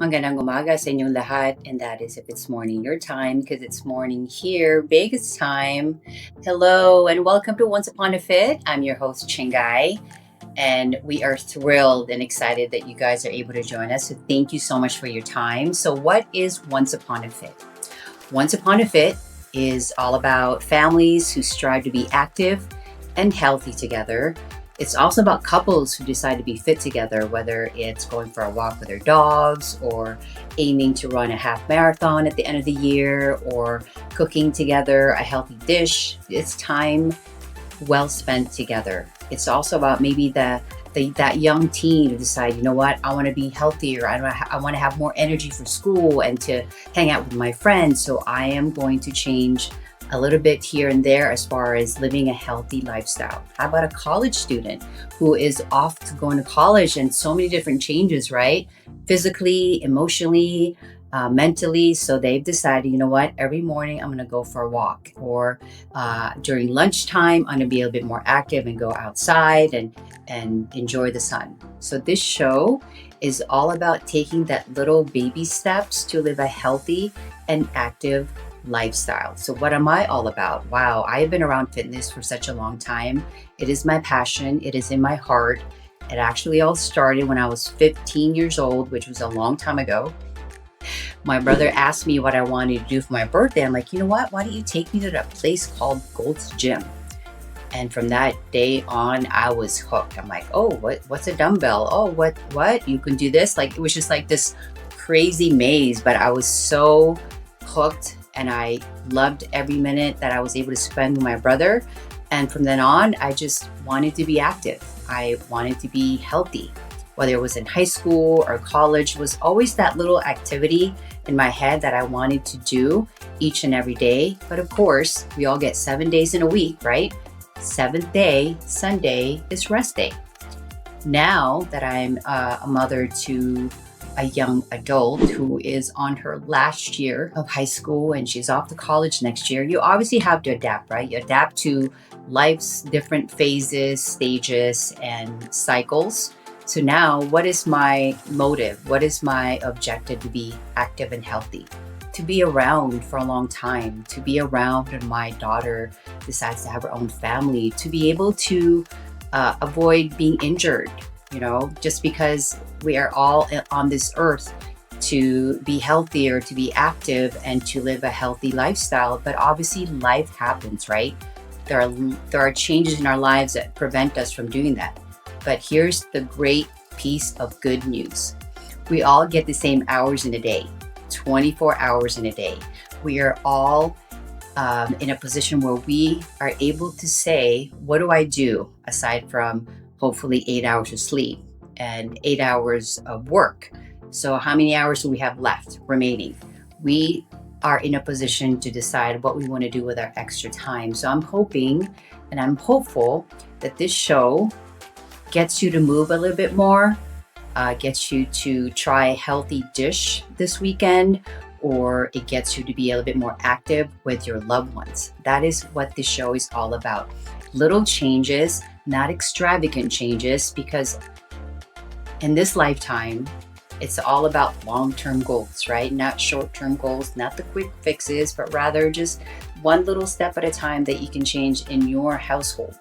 Magandang umaga sa inyong lahat, and that is if it's morning your time, because it's morning here, Vegas time. Hello, and welcome to Once Upon a Fit. I'm your host, Chinggay, and we are thrilled and excited that you guys are able to join us. So thank you so much for your time. So what is Once Upon a Fit? Once Upon a Fit is all about families who strive to be active and healthy together. It's also about couples who decide to be fit together, whether it's going for a walk with their dogs or aiming to run a half marathon at the end of the year or cooking together a healthy dish. It's time well spent together. It's also about maybe that young teen who decide, you know what, I want to be healthier. I want to have more energy for school and to hang out with my friends. So I am going to change a little bit here and there as far as living a healthy lifestyle. How about a college student who is off to going to college and so many different changes, right? Physically, emotionally, mentally. So they've decided, you know what, every morning I'm going to go for a walk, or during lunchtime, I'm going to be a little bit more active and go outside and enjoy the sun. So this show is all about taking that little baby steps to live a healthy and active lifestyle. So what am I all about? Wow, I have been around fitness for such a long time. It is my passion. It is in my heart. It actually all started when I was 15 years old, which was a long time ago. My brother asked me what I wanted to do for my birthday. I'm like, you know what? Why don't you take me to that place called Gold's Gym? And from that day on, I was hooked. I'm like, oh, what's a dumbbell? Oh, what? You can do this? Like, it was just like this crazy maze, but I was so hooked. And I loved every minute that I was able to spend with my brother. And from then on, I just wanted to be active. I wanted to be healthy. Whether it was in high school or college, it was always that little activity in my head that I wanted to do each and every day. But of course, we all get 7 days in a week, right? Seventh day, Sunday, is rest day. Now that I'm a mother to a young adult who is on her last year of high school and she's off to college next year, you obviously have to adapt, right? You adapt to life's different phases, stages, and cycles. So now, what is my motive? What is my objective to be active and healthy? To be around for a long time, to be around when my daughter decides to have her own family, to be able to avoid being injured, just because we are all on this earth to be healthier, to be active, and to live a healthy lifestyle. But obviously life happens, right? There are changes in our lives that prevent us from doing that. But here's the great piece of good news. We all get the same hours in a day, 24 hours in a day. We are all in a position where we are able to say, what do I do aside from hopefully 8 hours of sleep and 8 hours of work? So how many hours do we have left remaining? We are in a position to decide what we want to do with our extra time. So I'm hoping and I'm hopeful that this show gets you to move a little bit more, gets you to try a healthy dish this weekend, or it gets you to be a little bit more active with your loved ones. That is what this show is all about. Little changes, not extravagant changes, because in this lifetime, it's all about long-term goals, right? Not short-term goals, not the quick fixes, but rather just one little step at a time that you can change in your household.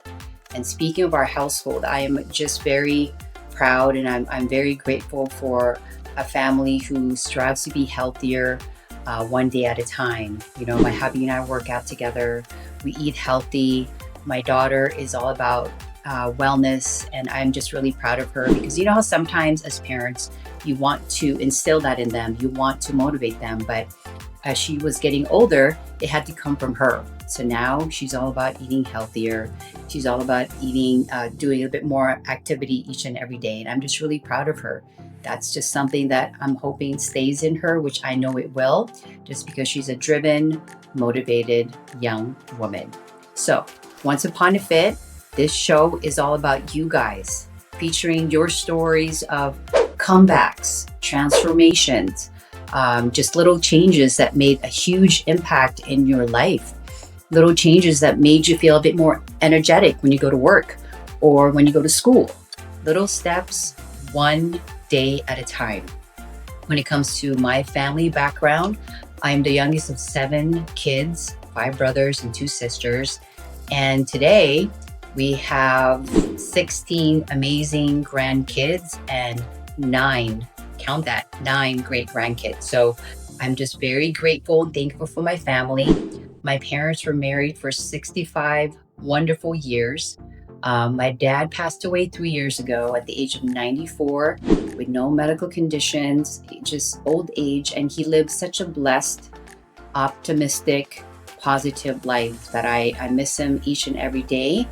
And speaking of our household, I am just very proud and I'm very grateful for a family who strives to be healthier one day at a time. My hubby and I work out together. We eat healthy. My daughter is all about wellness, and I'm just really proud of her, because you know how sometimes as parents, you want to instill that in them. You want to motivate them. But as she was getting older, it had to come from her. So now she's all about eating healthier. She's all about eating, doing a bit more activity each and every day. And I'm just really proud of her. That's just something that I'm hoping stays in her, which I know it will, just because she's a driven, motivated young woman. So Once Upon a Fit, this show is all about you guys, featuring your stories of comebacks, transformations, just little changes that made a huge impact in your life. Little changes that made you feel a bit more energetic when you go to work or when you go to school. Little steps, one day at a time. When it comes to my family background, I'm the youngest of 7 kids, 5 brothers and 2 sisters. And today we have 16 amazing grandkids and 9, count that, 9 great grandkids. So I'm just very grateful and thankful for my family. My parents were married for 65 wonderful years. My dad passed away 3 years ago at the age of 94 with no medical conditions, just old age. And he lived such a blessed, optimistic, positive life that I miss him each and every day.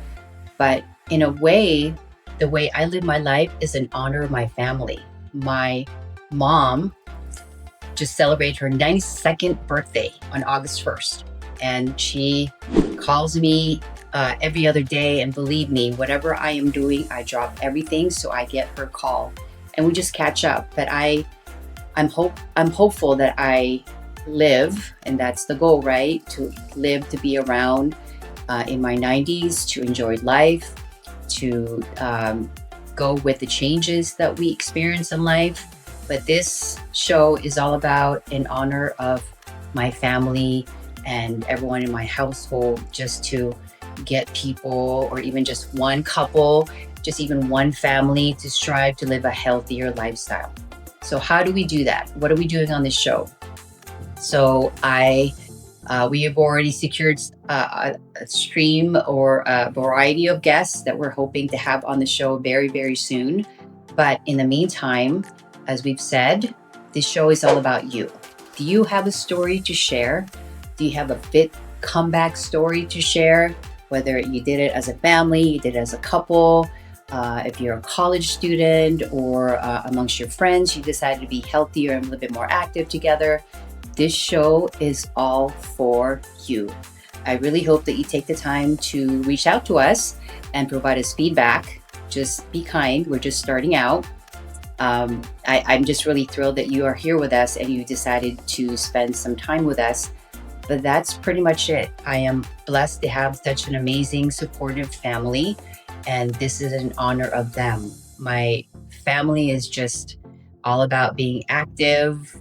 But in a way, the way I live my life is in honor of my family. My mom just celebrated her 92nd birthday on August 1st. And she calls me every other day. And believe me, whatever I am doing, I drop everything so I get her call. And we just catch up. But I'm hopeful that I live, and that's the goal, right? To live, to be around in my 90s, to enjoy life, to go with the changes that we experience in life. But this show is all about in honor of my family and everyone in my household, just to get people, or even just one couple, just even one family, to strive to live a healthier lifestyle. So how do we do that? What are we doing on this show? So we have already secured a stream or a variety of guests that we're hoping to have on the show very, very soon. But in the meantime, as we've said, this show is all about you. Do you have a story to share? Do you have a fit comeback story to share? Whether you did it as a family, you did it as a couple, if you're a college student, or amongst your friends, you decided to be healthier and a little bit more active together. This show is all for you. I really hope that you take the time to reach out to us and provide us feedback. Just be kind. We're just starting out. I'm just really thrilled that you are here with us and you decided to spend some time with us. But that's pretty much it. I am blessed to have such an amazing, supportive family, and this is in honor of them. My family is just all about being active.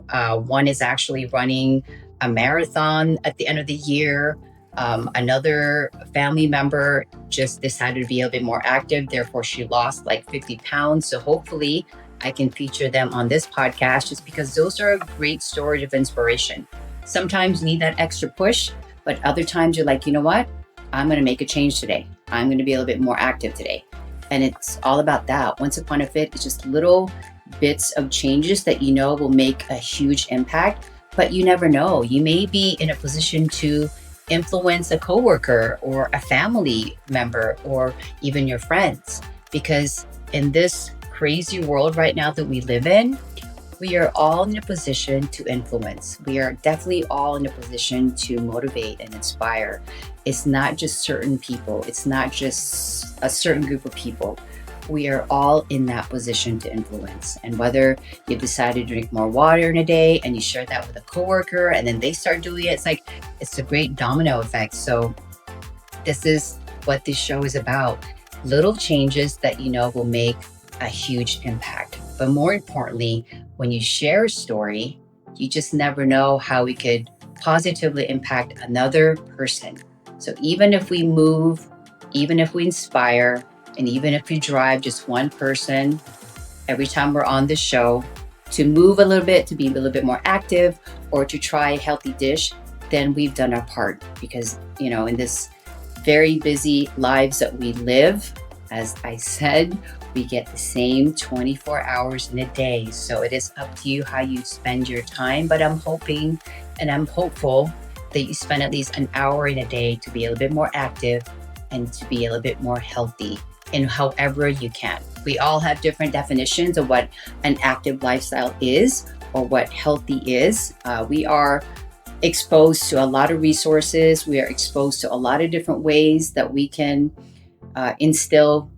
One is actually running a marathon at the end of the year. Another family member just decided to be a bit more active. Therefore, she lost like 50 pounds. So hopefully I can feature them on this podcast, just because those are a great story of inspiration. Sometimes you need that extra push, but other times you're like, you know what? I'm going to make a change today. I'm going to be a little bit more active today. And it's all about that. Once Upon a Fit, it's just little bits of changes that you know will make a huge impact, but you never know. You may be in a position to influence a coworker or a family member or even your friends, because in this crazy world right now that we live in, we are all in a position to influence. We are definitely all in a position to motivate and inspire. It's not just certain people. It's not just a certain group of people. We are all in that position to influence. And whether you decide to drink more water in a day and you share that with a coworker and then they start doing it, it's a great domino effect. So this is what this show is about. Little changes that you know will make a huge impact. But more importantly, when you share a story, you just never know how we could positively impact another person. So even if we move, even if we inspire, and even if we drive just one person every time we're on the show to move a little bit, to be a little bit more active, or to try a healthy dish, then we've done our part. Because, you know, in this very busy lives that we live, as I said, we get the same 24 hours in a day. So it is up to you how you spend your time. But I'm hoping and I'm hopeful that you spend at least an hour in a day to be a little bit more active and to be a little bit more healthy in however you can. We all have different definitions of what an active lifestyle is or what healthy is. We are exposed to a lot of resources. We are exposed to a lot of different ways that we can instill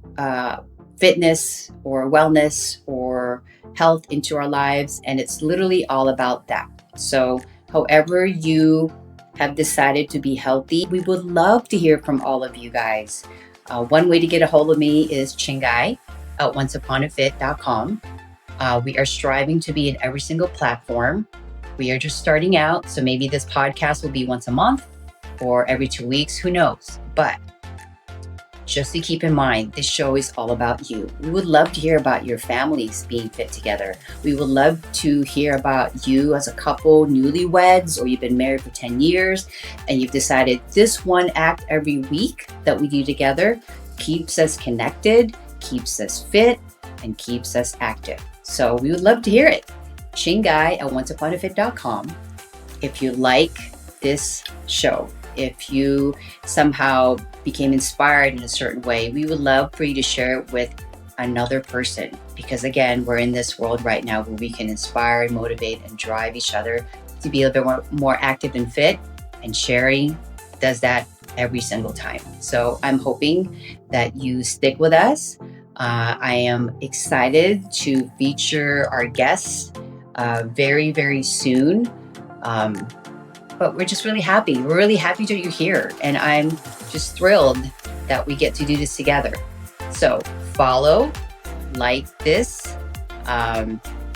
fitness or wellness or health into our lives. And it's literally all about that. So however you have decided to be healthy, we would love to hear from all of you guys. One way to get a hold of me is Chinggay at onceuponafit.com. We are striving to be in every single platform. We are just starting out. So maybe this podcast will be once a month or every 2 weeks. Who knows? But just to keep in mind, this show is all about you. We would love to hear about your families being fit together. We would love to hear about you as a couple, newlyweds, or you've been married for 10 years and you've decided this one act every week that we do together keeps us connected, keeps us fit, and keeps us active. So we would love to hear it. Chinggay at onceuponafit.com. If you like this show, if you somehow became inspired in a certain way, we would love for you to share it with another person. Because again, we're in this world right now where we can inspire and motivate and drive each other to be a bit more active and fit. And sharing does that every single time. So I'm hoping that you stick with us. I am excited to feature our guests very, very soon. But we're just really happy. We're really happy that you're here. And I'm just thrilled that we get to do this together. So follow, like this,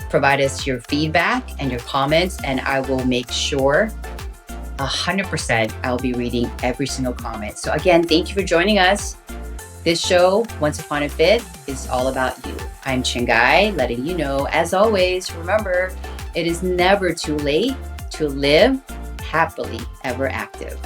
provide us your feedback and your comments, and I will make sure 100% I'll be reading every single comment. So again, thank you for joining us. This show, Once Upon a Fit, is all about you. I'm Chinggay, letting you know, as always, remember, it is never too late to live happily ever active.